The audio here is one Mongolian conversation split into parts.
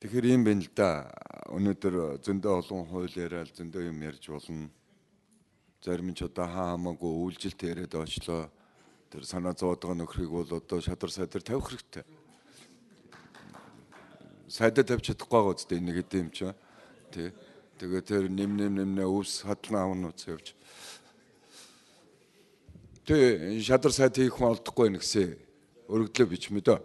Тэгэхээр юм байна л да. Өнөөдөр зөндөө олон хууль яриад зөндөө юм ярьж болно. Зарим нь ч одоо хамаагүй үйлжилт яриад очлоо. Тэр санаа зовоод байгаа нөхрийг бол одоо шадар сайдар тавих хэрэгтэй. Сайдаа тавьж чадахгүй байгаа үстэй нэг хэдийн юм чи. Тэ. Тэгээ тэр нэмнэ өвс хадлан авнууц явж. Тэ шадар сайд хийх хүн олдохгүй нэгсээ. Өргөдлөө бич мэдээ.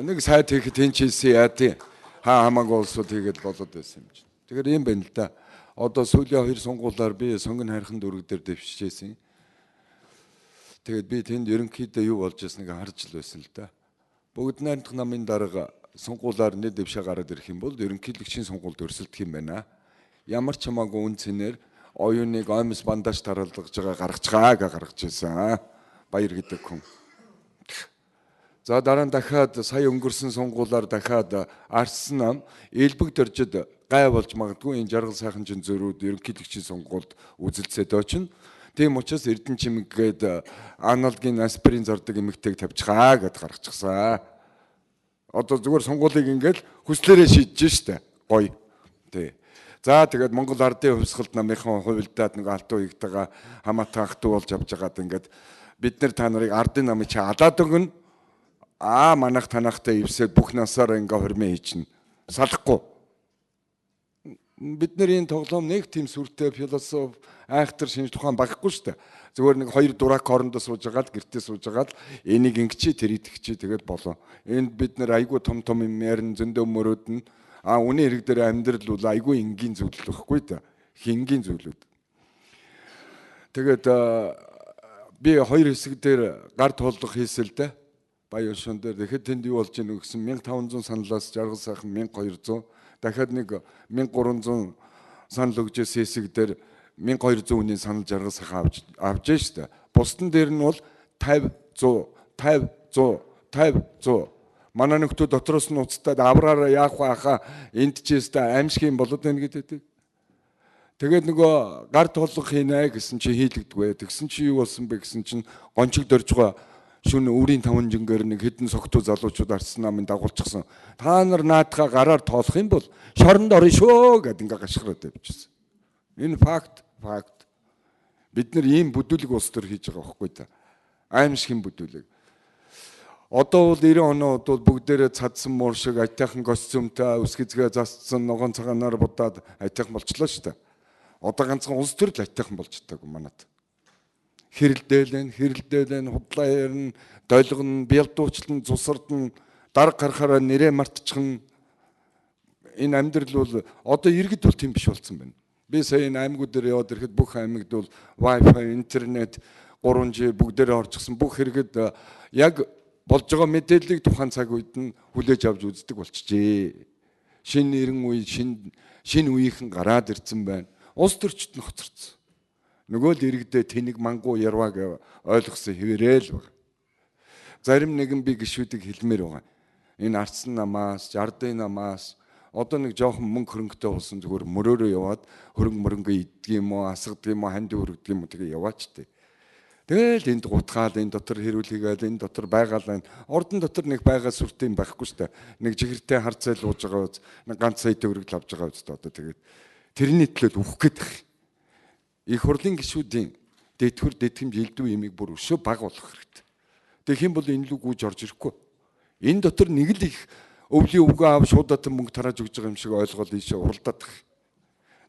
Нэг сайд хийхэд энэ чийсэн яа тий. Хамаагүй улсууд хийгээд болоод байсан юм чинь. Тэгэхээр юм байна л да. Одоо сүүлийн 2 сонгуулиар би сонгон хайрхан дөрөв дээр дэвшижсэн. Тэгээд би тэнд ерөнхийдөө юу болж байсныг харж л байсан л да. Бүгд найрамдах намын дарга сонгуулиар нэг дэвшээ гараад ирэх юм бол ерөнхийлөгчийн сонгуульд өрсөлдөх юм байна. Ямар ч хамаагүй үн цэнээр оюуныг оймс бандаж таралгаж байгаа гаргаж байгаа гэж гаргаж ирсэн. Баяр гэдэг хүн. За дараа нь дахиад сая өнгөрсөн сонгуулиар дахиад арсан нам элбэг дөржид гай болж магадгүй энэ жаргал сайхан чин зөрүүд ерөнхийлөгчийн сонгуульд үзэлцээд очино. Тийм учраас Эрдэнэ чимэггээд аналогийн аспирин зардаг эмэгтэйг тавьчихаа гэд гаргачихсан. Одоо зүгээр сонгуулийг ингээд хүслээрээ шийдэж штэ. Гоё. Тий. За тэгээд Монгол Ардын хувьсгалд намынхан хувилдаад нэг алтуу игтэйгээ хамаатай ахтуу болж авч байгаад ингээд бид нар та нарыг Ардын намыг чи алаад өгнө. Манайх танахтай ивсээд бүх насаараа ингээ хормын хийчихнэ. Салахгүй. Бидний тоглоом нэг тийм сүртэй философи айхтар шинж тухайн багхгүй шүү дээ. Зүгээр нэг 2 дурак хоорондоо сууж агаад гэртээ сууж агаад энийг ингэчи тэр идэгчи тэгээд болоо. Энд бид нар айгүй том юм ярин зөндөө мөрөөд нь үнийн хэрэг дээр амьдрал бол айгүй энгийн зүйл байхгүй да. Хингийн зүйлүүд. Тэгээд би 2 хэсэг дээр гар туулах хийсэл дээ. Баян шон дээр тэгэхэд тэнд юу болж ийнө гэсэн 1500 саналаас жаргал сайхан 1200 дахиад нэг 1300 санал өгжээс хэсэг дээр 1200 үнийн санал жаргал сайхан авж штэ. Бусдын дээр нь бол 50 100 манай нөхдөө дотроос нь уцтаад авраараа яах вэ хаа энд ч яста аимшиг юм болоод байна гэдэг. Тэгээд нөгөө гар тулах хийнэ гэсэн чи хийлэгдвэ. Тэгсэн чи юу болсон бэ гэсэн чинь гончиг дөрж байгаа шүн үрийн 5 жингээр нэг хэдэн согтуу залуучууд арсан намын дагуулчихсан. Та нар наадхаа гараар тоолох юм бол шоронд орно шүү гэд ингээ гашгараад тавьчихсан. Энэ факт. Бид нар ийм бүдүүлэг улс төр хийж байгаа байхгүй да. Аимшиг юм бүдүүлэг. Одоо бол 90 оноод бол бүгдээрээ цадсан муур шиг айтайхан костюмтай үсгэцгээ засцсан ногоон цагаанаар будаад айтайхан болчлоо шүү дээ. Одоо ганцхан улс төр л айтайхан болж таагүй манад. Хэрэлдэйлэн худлаа ярина, долгоно, бялдуучлан, цусардан, дарга гарахаараа нэрээ мартчихна. Энэ амьдрал бол одоо иргэд бол тийм биш болсон байна. Би сая энэ аймагуд дээр яваад ирэхэд бүх аймагд бол Wi-Fi, интернет, 3G бүгдээрээ орчихсон. Бүх хэрэгэд яг болж байгаа мэдээллийг тухайн цаг үед нь хүлээж авч үздэг болчихжээ. Шинэ нэрэн үе, шинэ үеийнхэн гараад ирсэн байна. Улс төрчд нь хоцорсон. Нөгөө л иргэдээ тэнэг мангуу ярваа гэж ойлгосон хэвээрэл баг. Зарим нэгэн би гişүүдийг хэлмээр байгаа. Энэ арцсан намаас, жардын намаас одоо нэг жоохон мөнгө хөрөнгөтэй болсон зүгээр мөрөөрөө яваад хөрөнгө иддэг юм уу, асгадаг юм уу, ханд өргөдөг юм уу тэгээ яваачтэй. Тэгэл энд гутгаал, энэ дотор хэрүүлхийгээл, энэ дотор байгаал байна. Ордон дотор нэг байгаль сүртэй юм байхгүй шүү дээ. Нэг жигэртэй харцайл ууж байгаа үз, нэг ганц сая төгрөг авч байгаа үз одоо тэгээд тэрний төлөө үхэх гээд их. Их хурлын гишүүдийн дэтгэмж элдв ямиг бүр өшөө баг болох хэрэгтэй. Тэгэх юм бол энэ л үгүйж орж ирэхгүй. Энэ дотор нэг л их өвлийн үгөө аав шуудаад мөнгө тарааж өгж байгаа юм шиг ойлгоод ийшээ уралдаад их.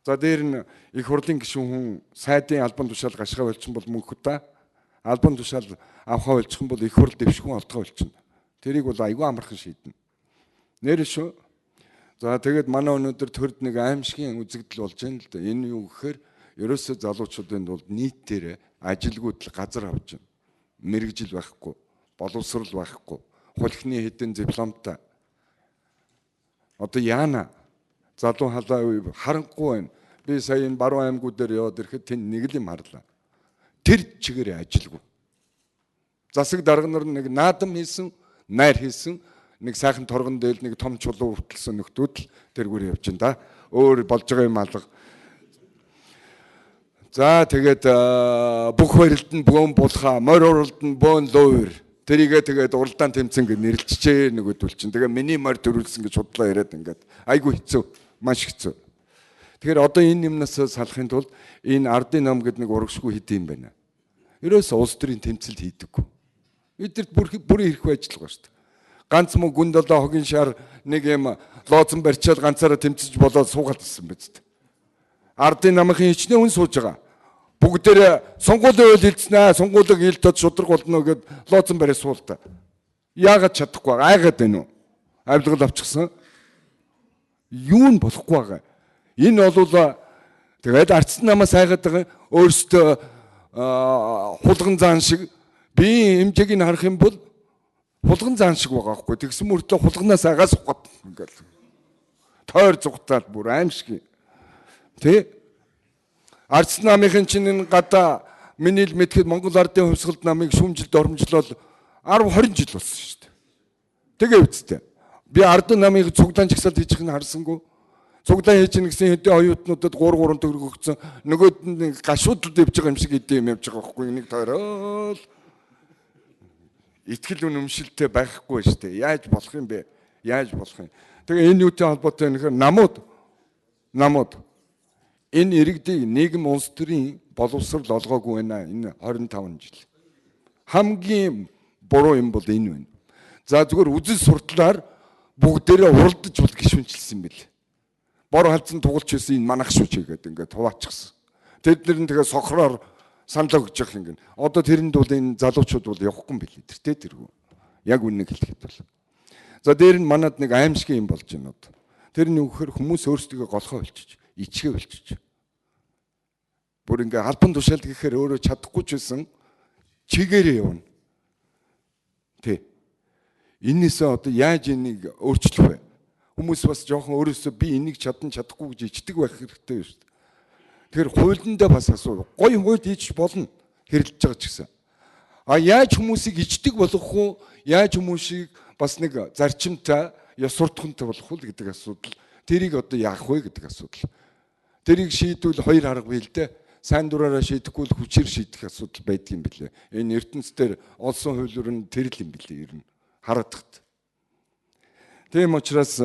За дээр нь их хурлын гишүүн хүн сайдын албан тушаал гашгаа болчихсон бол мөнгө та албан тушаал авахаа болчихсон бол их хурл дэвшгүн олдгоо болчихно. Тэрийг бол айгүй амархан шийднэ. Нэр шүү. За тэгээд манай өнөөдөр төрд нэг аимшигын үзэгдэл болж байна л да. Энэ юу гэхээр ерөөсөө залуучуудын тулд нийтээр ажилгүйдэл газар авч байна. Мэргэжил байхгүй, боловсрал байхгүй, хулхны хэдэн дипломтой. Одоо яана залуу халаа харанхуй байна. Би сая энэ баруун аймагуд дээр яваад ирэхэд тэнд нэг л юм харлаа. Тэр чигээр ажилгүй. Засаг дарга нар нэг наадам хийсэн, найр хийсэн, нэг сайхан торгон дээл нэг том чулуу хүртэлсэн нөхдүүд л тэргээр явж байна да. Өөр болж байгаа юм алга. За тэгээд бүх барилд нь бөөн булхаа, морь уралд нь бөөн луур. Тэрийгээ тэгээд уралдаан тэмцэн гэж нэрлэлчээ нөгөөдөл чинь. Тэгээ миний морь төрүүлсэн гэж худлаа яриад ингээд. Айгу хэцүү, маш хэцүү. Тэгэхээр одоо энэ юмнаас салахын тулд энэ ардын нам гэдэг нэг урагшгүй хэд юм байна. Ерөөсөө улс төрийн тэмцэлд хийдэггүй. Эдгэрт бүрийн хэрэг ажиллагаа шүү дээ. Ганц мөн гүн долоо хогийн шар нэг юм лооцон барьчаад ганцаараа тэмцэж болоод суугаад ирсэн биз дээ. Ардын намын хичнээн хүн сууж байгаа. Бүгдээрээ сонгуулийн үйл хэлцнэ, сонгуулийг ил тод шудраг болно гэд лооцон барьж суултаа. Яагаад чадахгүй байгаа? Айгаад байна уу? Авилгал авчихсан. Юу нь болохгүй байгаа. Энэ бол тэгээд ардсан намаас айгаад байгаа өөрсдөө хулган заан шиг би хэмжээг нь харах юм бол хулган заан шиг байгаа байхгүй. Тэгсэн мөртөө хулганаас агаас ухаад ингээл тойр зүгтаад бүр аимшиг. Тэ? Ардсан намын чинь энэ гадаа миний л мэдхэд Монгол ардын хувьсгалд намыг шүүмжилд оромжлол 10-20 жил болсон шүү дээ. Тэгээ үсттэй. Би ардын намыг цуглаан жагсаалт хийж байгааг харсангүй. Цуглаан хийж гин гэсэн хэдийн оюутнуудад 3 төгрөг өгсөн. Нөгөөд нь гашуудад явж байгаа юм шиг идэм явж байгаа байхгүй. Энийг тойрол. Итгэл үнэмшилтэй байхгүй шүү дээ. Яаж болох юм бэ? Яаж болох юм? Тэгээ энэ юутай холбоотой нөхөр намууд энэ иргэдийг нийгэм улс төрийн боловсрол олгоогүй байна. Энэ 25 жил. Хамгийн буруу юм бол энэ байна. За зүгээр үзэл сурталаар бүгдээрээ уралдаж бол гişүнчилсэн бэл. Бор халдсан тугалч байсан энэ манах шүү чигээд ингээд хуваачихсан. Тэд нэр нь тэгээ сохроор санал өгж явах юм гин. Одоо тэрэнд бол энэ залуучууд бол явахгүй юм билээ тэргүү. Яг үннийг хэлэхэд бол. За дээр нь манад нэг аимшиг юм болж байна одоо. Тэр нь юу гэхээр хүмүүс өөрсдөө голхоо болчих, ичгээ болчих. Бүр ингээ албан тушаал гэхээр өөрөө чадахгүй ч байсан чигээрээ явна. Тэ. Энээсээ одоо яаж энийг өөрчлөх вэ? Хүмүүс бас жоохон өөрөөсөө би энийг чадахгүй гэж ичдэг байх хэрэгтэй шүү дээ. Тэгэхээр хуулиндаа бас асуу. Гой хууль хийж болно хэрэлдэж байгаа ч гэсэн. А яаж хүмүүсийг ичдэг болгох уу? Яаж хүмүүсийг бас нэг зарчимтай, ёс суртахуунтай болгох уу гэдэг асуудал. Тэрийг одоо яах вэ гэдэг асуудал. Тэрийг шийдвэл хоёр арга бий л дээ. Сайн дураараа шийдэхгүй л хүчээр шийдэх асуудал байдаг юм билээ. Энэ ертөнцийн олсон хуулиур нь тэр л юм билээ ер нь. Хараадахт. Тийм учраас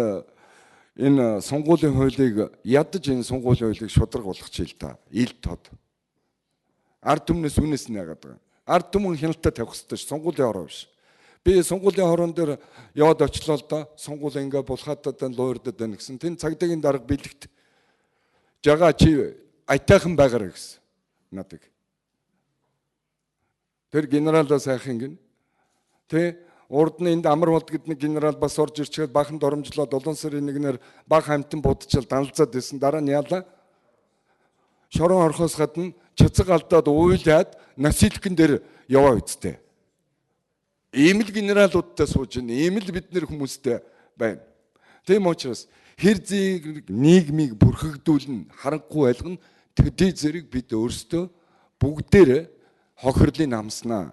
энэ сонгуулийн хуулийг ядаж энэ сонгуулийн хуулийг шудраг болгочих л да. Ил тод. Ард түмнээс үнээс нь яагаад байгаа. Ард түмэн хяналтаа тавих хэрэгтэй ш. Сонгуулийн хороо биш. Би сонгуулийн хорон дээр яваад очлоо л да. Сонгуул ингээ булхаатад луурдад байна гэсэн. Тэн цагдаагийн дарга бэлэгт. Жагаа чи айтайхан байгаарай гэсэн. Надыг. Тэр генералаа сайхан гин. Тэ урд нь энд амар болд гэдэг нэг генерал бас орж ирчгээд бахан доромжлоод 7 сарын 1-ээр баг хамтан будчил даналзаад байсан. Дараа нь яалаа. Шорон орхоос гадна чацаг алдаад уйлаад насилкэн дээр яваа үсттэй. Ийм л генералуудтай сууж байна. Ийм л бид нэр хүмүүстэй байна. Тийм учраас хэр зэг нийгмийг бүрхэгдүүлнэ, харанхуй байлгана. Төдий зэрэг бид өөрсдөө бүгдээрээ хохирлын намснаа.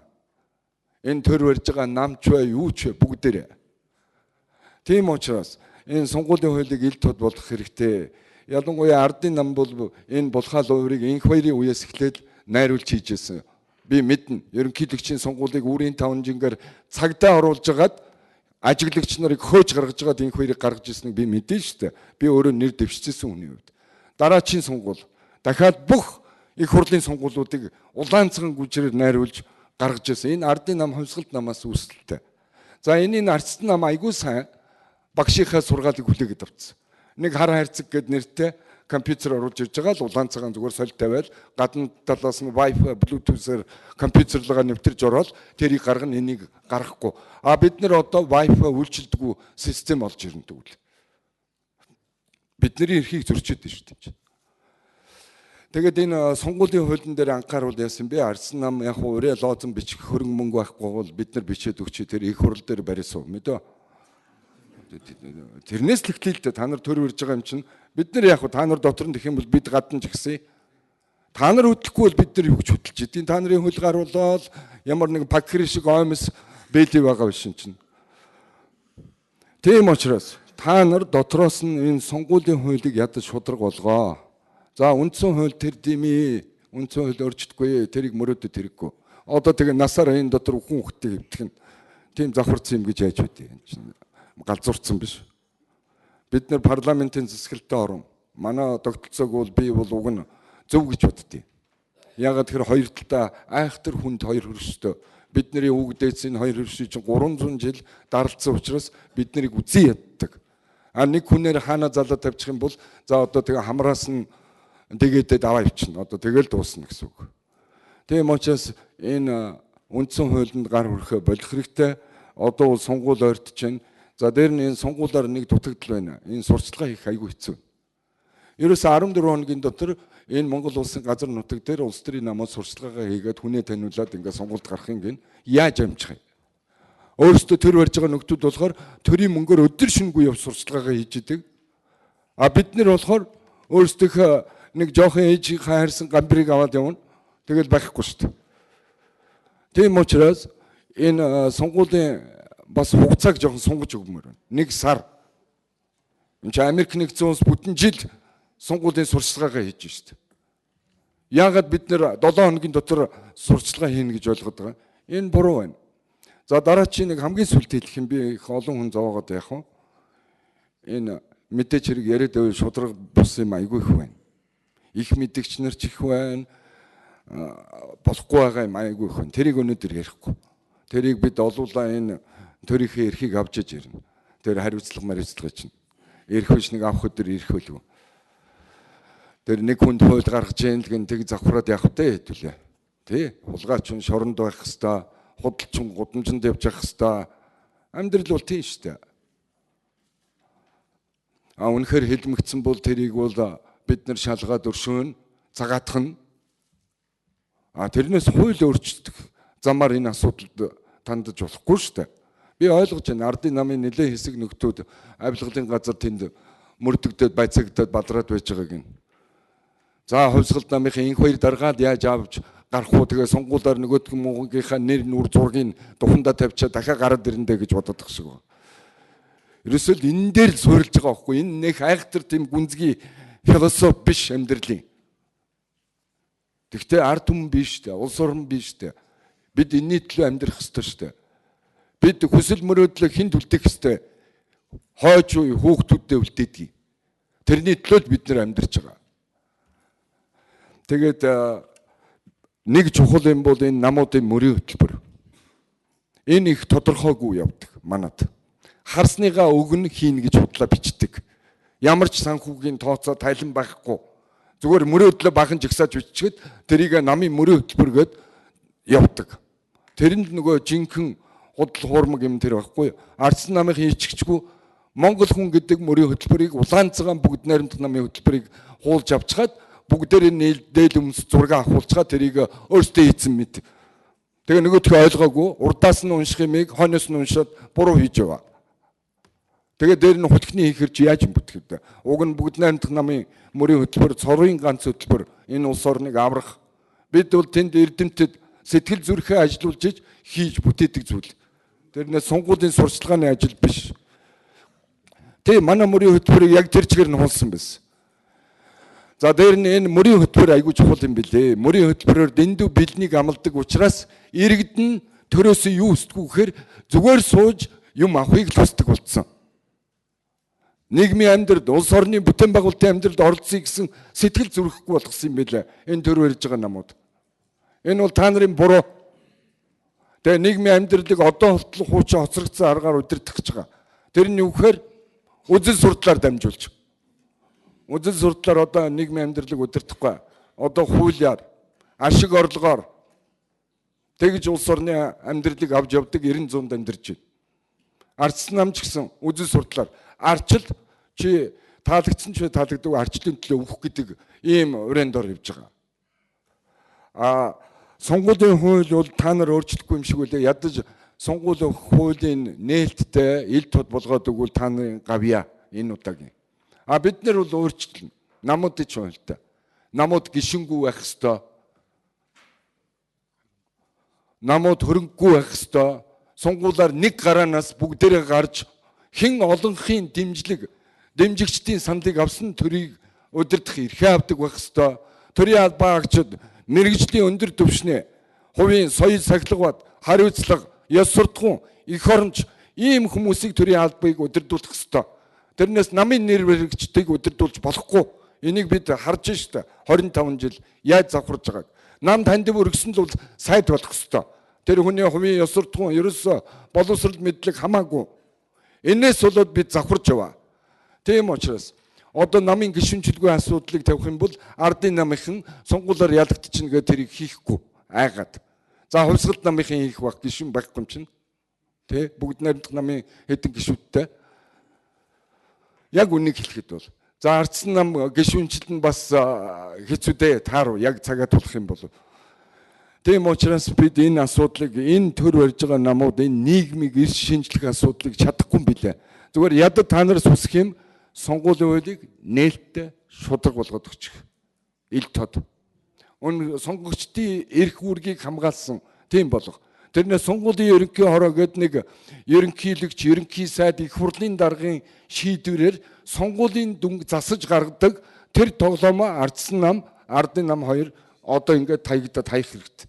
Энэ төр барьж байгаа намч бай юу ч бүгдээрээ. Тийм учраас энэ сонгуулийн хуулийг ил тод болгох хэрэгтэй. Ялангуяа ардын нам бол энэ булхаал уурыг инх хоёрын үеэс эхлээд найруулж хийжсэн. Би мэднэ. Ерөнхийлөгчийн сонгуулийг үрийн 5 жингээр цагдаа оруулж агаад ажиглагч нарыг хөөж гаргаж агаад инх хоёрыг гаргаж ирснийг би мэдэн шүү дээ. Би өөрөө нэр дэвшчихсэн хүний хувьд. Дараачийн сонгуул дахиад бүх их хурлын сонгуулиудыг улаанцхан гүжрээр найруулж гаргаж ирсэн. Энэ ардын нам хувьсгалт намаас үүсэлтэй. За энэ ардсан нам айгүй сайн багшийнхаа сургаалыг хүлээгээд авцсан. Нэг хар хайрцаг гэд нэртэй компьютер оруулж ирж байгаа л улаан цагаан зүгээр соль тавиал гадна талаас нь Wi-Fi, Bluetooth-ээр компьютерлогоо нэвтэрж ороод тэрийг гаргана энийг гаргахгүй. А бид нэр одоо Wi-Fi үйлчилдэггүй систем олж ирнэ тэгвэл. Бидний эрхийг зөрчиж дээ шүү дээ. Тэгээд энэ сонгуулийн хуулийн дээр анхааруул яасан бэ? Ардсан нам яг ураа лоозон бичих хөрөнгө мөнгө байхгүй бол бид нар бичээд өгчээ тэр их хурл дээр барьсан мэдөө. Тэрнээс л ихлэлтэй та нар төр барьж байгаа юм чинь бид нар яг та нар дотор нь гэх юм бол бид гадна ч гэсэн та нар хөдлөхгүй бол бид нар юу ч хөдөлж идэв. Та нарын хөл гаруулаад ямар нэг пакри шиг оймс бэлий байгаа биш юм чинь. Тийм учраас та нар дотроос нь энэ сонгуулийн хуулийг ядаж шудраг болгоо. За үндсэн хууль тэр дими үндсэн хууль өөрчлөхгүй тэрийг мөрөөдөд хэрэггүй. Одоо тэгээ насаар энэ дотор хүн хөлтөй хөвтгөн тийм завхарсан юм гэж яаж үгүй. Галзуурсан биш. Бид нэр парламентын засаглалтай орон. Манай тогтолцоог бол би бол уг нь зөв гэж боддیں۔ Ягаад тэгэхээр хоёр талдаа айхтар хүнд хоёр хөрштэй. Бидний үг дээдсийн хоёр хөрший чинь 300 жил даралцсан учраас бид нарыг үзий яддаг. А нэг хүнээр хаана залуу тавьчих юм бол за одоо тэгээ хамраас нь тэгээд аваа ивчнэ. Одоо тэгэл дуусна гэсэн үг. Тийм учраас энэ үндсэн хуулинд гар хүрхэ болох хэрэгтэй. Одоо бол сонгуул ойртож байна. За дээр нь энэ сонгуулаар нэг дутагдал байна. Энэ сурчлагаа хийх айгүй хэцүү. Ерөөсө 14 хоногийн дотор энэ Монгол улсын газар нутаг дээр улс төрийн намууд сурчлагаа хийгээд хүнээ таниулаад ингээд сонгуульд гарах юм гин яаж амжих юм? Өөрөөсөө төр барьж байгаа нөхдүүд болохоор төрийн мөнгөөр өдөр шингүй яв сурчлагаа хийж идэг. А бид нар болохоор өөрсдөө нэг жоохон ээжийн хайрсан гамбрыг аваад явна. Тэгэл байхгүй шүү дээ. Тийм учраас энэ сонгуулийн бас хугацааг жоохон сунгаж өгмөр байна. Нэг сар. Энд чинь Америк нэгдсэн улс бүтэн жил сонгуулийн сурчлагаа хийж штэ. Яагаад бид нэр 7 хоногийн дотор сурчлага хийнэ гэж ойлгоод байгаа. Энэ буруу байна. За дараачийн нэг хамгийн сүлд хэлэх юм би их олон хүн зовоогоод яах вэ? Энэ мэдээч хэрэг яриад байвал шудраг бус юм айгүй их байна. Их мэдгч нар ч их байна. Болохгүй байгаа юм айгүй их байна. Тэрийг өнөөдөр ярихгүй. Тэрийг бид олуулаа энэ төрийнхээ эрхийг авч иж ирнэ. Тэр хариуцлага чинь. Эрх биш нэг авах өдөр ирэх үлгүй. Тэр нэг хүнд хууль гаргаж ийн л гэн тэг завхраад явах вэ хэвлээ. Тий? Хулгайч нь шоронд байх хэвээр, худалч нь гудамжинд явж явах хэвээр. Амьдрал бол тийм шүү дээ. А үнэхээр хэлмэгдсэн бол тэрийг бол бид нар шалгаад өршөөн, цагаатах нь. А тэрнээс хууль өөрчлөлт замаар энэ асуудалд тандаж болохгүй шүү дээ. Би ойлгож байна. Ардын намын нэлээд хэсэг нөхдүүд авилгалын газар тэнд мөрдөгдөд байцагдаад балраад байж байгааг нь. За хувьсгалт намынхаа инх хоёр даргаад яаж авч гарах уу тэгээ сонгуулаар нөгөөдгөн мөнгийнхаа нэр нүр зургийг духандаа тавьчаа дахиад гараад ирэндэ гэж бодоод шиг байна. Ерөөсөө л энэ дээр л суурилж байгаа байхгүй. Энэ нэг айхтар тийм гүнзгий философи биш амьдралын. Тэгвэл ард түмэн биш дээ, улс орн биш дээ. Бид энэний төлөө амьдрах ёстой шүү дээ. Бид хүсэл мөрөөдлөө хүнд үлдээх ёстой. Хойч уу хүүхдүүдэд үлдээдэг. Тэрний төлөө бид нар амьдарч байгаа. Тэгээд нэг чухал юм бол энэ намуудын мөрийн хөтөлбөр. Энэ их тодорхойгүй явдаг манад. Харсныгаа өгнө хийнэ гэж худлаа бичдэг. Ямар ч санхүүгийн тооцоо тайлан байхгүй. Зүгээр мөрөөдлөө бахан жигсааж бичгээд тэрийг намын мөрийн хөтөлбөр гээд явдаг. Тэрэнд нөгөө жинхэнэ худал хуурмаг юм тэр байхгүй. Ардсан намынхын ичгчгүй Монгол хүн гэдэг мөрийн хөтөлбөрийг улаан цагаан бүгд найрамдах намын хөтөлбөрийг хуулж авчгаад бүгдээр нь дээл өмс зураг авахулцгаа тэрийг өөртөө хийсэн мэт. Тэгээ нөгөөдхөө ойлгоогүй урдаас нь унших юмыг хойноос нь уншаад буруу хийж байгаа. Тэгээ дээр нь хулхны хийхэр чи яаж юм бүтгэв дээ. Уг нь бүгд найрамдах намын мөрийн хөтөлбөр цорын ганц хөтөлбөр энэ улс орныг аврах. Бид бол тэнд эрдэмтэд сэтгэл зүрхээ ажилуулж хийж бүтээдэг зүйл. Тэрнээ сонгуулийн сурчлагын ажил биш. Тэ манай мөрийн хөтөлбөрийг яг тэр чигээр нь хулсан байсан. За дээр нь энэ мөрийн хөтөлбөр айгүй чухал юм билээ. Мөрийн хөтөлбөрөөр дэндүү бэлнийг амладаг учраас иргэд нь төрөөсөө юу өсдгүү гэхээр зүгээр сууж юм авахыг л хүсдэг болсон. Нийгмийн амьдралд, улс орны бүтээн байгуулалтын амьдралд оролцъё гэсэн сэтгэл зүрхэхгүй болгосон юм билээ. Энэ төр барьж байгаа намууд. Энэ бол та нарын буруу. Тэгээ нийгмийн амьдралыг одоо холтлох хуучин хоцрогдсон аргаар удирдах гэж байгаа. Тэр нь юу гэхээр үзэл сурдлаар дамжуулж. Үзэл сурдлаар одоо нийгмийн амьдралыг удирдахгүй. Одоо хуулиар, ашиг орлогоор тэгж улс орны амьдралыг авч явдаг 90-100-д амьдарч байна. Ардсан намч гэсэн үзэл сурдлаар арчил чи таалагдсан ч таалагддаг арчлын төлөө өөх гэдэг ийм уран дор явж байгаа. А сонгуулийн хууль бол та нар өөрчлөхгүй юм шиг үлээ. Ядаж сонгуулийн хуулийн нээлттэй ил тод болгоод өгвөл та нарын гавья энэ удаагийн. А бид нар бол өөрчлөлт намуудын ч хуультай. Намууд гишингүй байх ёстой. Намууд хөрөнгөгүй байх ёстой. Сонгуулаар нэг гараанаас бүгдээрээ гарч хэн олонхын дэмжигчдийн саналыг авсан төрийг удирдах эрхээ авдаг байх ёстой. Төрийн албан агчид мэрэгжлийн өндөр түвшний хувийн соёл сахилгад хариуцлага ёс суртахуун, эх оронч ийм хүмүүсийг төрийн албыг удирдуулах ёстой. Тэрнээс намын нэр баригчдыг удирдуулж болохгүй. Энийг бид харж штэ 25 жил яаж завхарж байгааг. Нам танд өргөсөн л сайд болох ёстой. Тэр хүний хувийн ёс суртахуун ерөөсө боловсрол мэдлэг хамаагүй. Энээс болоод бид завхарж яваа. Тийм учраас одоо намын гишүүнчлэгүй асуудлыг тавих юм бол ардын намынхан сонгуулиар ялагдчихна гэдэг тэрийг хийхгүй айгаад. За хувьсгалт намынхан хийх баг гишүүн байхгүй юм чинь. Тэ бүгд найрамдах намын хэдэн гишүүдтэй. Яг үнийг хэлэхэд бол за ардсан нам гишүүнчлэл нь бас хэцүү дээ тааруу яг цагаа тулах юм бол. Тийм учраас бид энэ асуудлыг энэ төр барьж байгаа намууд энэ нийгмийг эрс шинжлэх асуудлыг чадахгүй юм билээ. Зүгээр ядад та нараас үсэх юм сонгуулийн хуулийг нээлттэй шударга болгоод өгчих. Ил тод. Сонгогчдын эрх үүргийг хамгаалсан тийм болох. Тэрнээс сонгуулийн ерөнхий хороо гэдэг нэг ерөнхийлөгч, ерөнхий сайд их хурлын даргын шийдвэрээр сонгуулийн дүнг засаж гаргадаг тэр тоглоомоо ардсан нам, ардын нам хоёр одоо ингээд таягдаад хаях хэрэгтэй.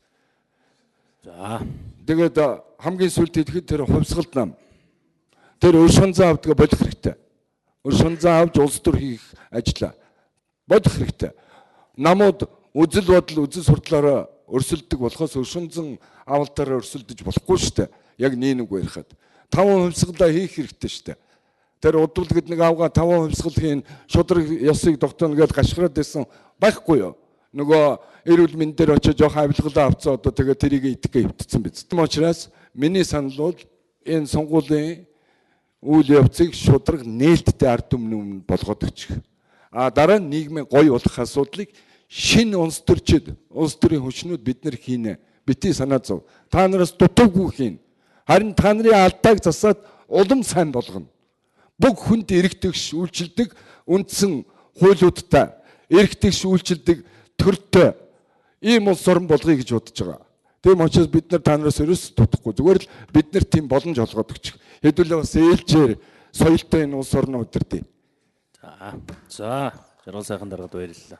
За. Тэгээд хамгийн сүүлд хэлэхэд тэр хувьсгалт нам. Тэр өр шунзаа авдаг болох хэрэгтэй. Өр шунзаа авч улс төр хийх ажилла болох хэрэгтэй. Намууд үзэл бодол, үзэл сурталаараа өрсөлдөг болохоос өр шунзан авалтаараа өрсөлдөж болохгүй шүү дээ. Яг нэг ярихад 5 хувьсгалаа хийх хэрэгтэй шүү дээ. Тэр удвалгэд нэг авгаа 5 хувьсгал хийн шудраг ёсыг тогтооно гэж гашгараад байсан байхгүй юу? Нөгөө эрүүл мэнд дээр очиж жоох авилгалаа авцсан одоо тэгээ тэрийг идэхгээ хөвтсөн биз. Тийм учраас миний санал бол энэ сонгуулийн үйл явцыг шудраг нээлттэй ард түмэн болгоод өгчих. Дараа нь нийгмийн гоё болох асуудлыг шинэ улс төрчид, улс төрийн хүчнүүд бид нар хийнэ. Бити санаа зов. Та нараас дутуугүй хийн. Харин та нарын алдааг засаад улам сайн болгоно. Бүх хүнд эрэгтэгш үйлчилдэг үндсэн хуулиудтай эрэгтэгш үйлчилдэг төртэй ийм улс орн болгоё гэж бодож байгаа. Тийм учраас бид нар та нараас ерөөс дутахгүй. Зүгээр л бид нар тийм боломж олгоод өгчих. Хэдүүлээ бас ээлжээр соёлтой энэ улс орноо удирдъя. За. Жаргал сайхан даргад баярлалаа.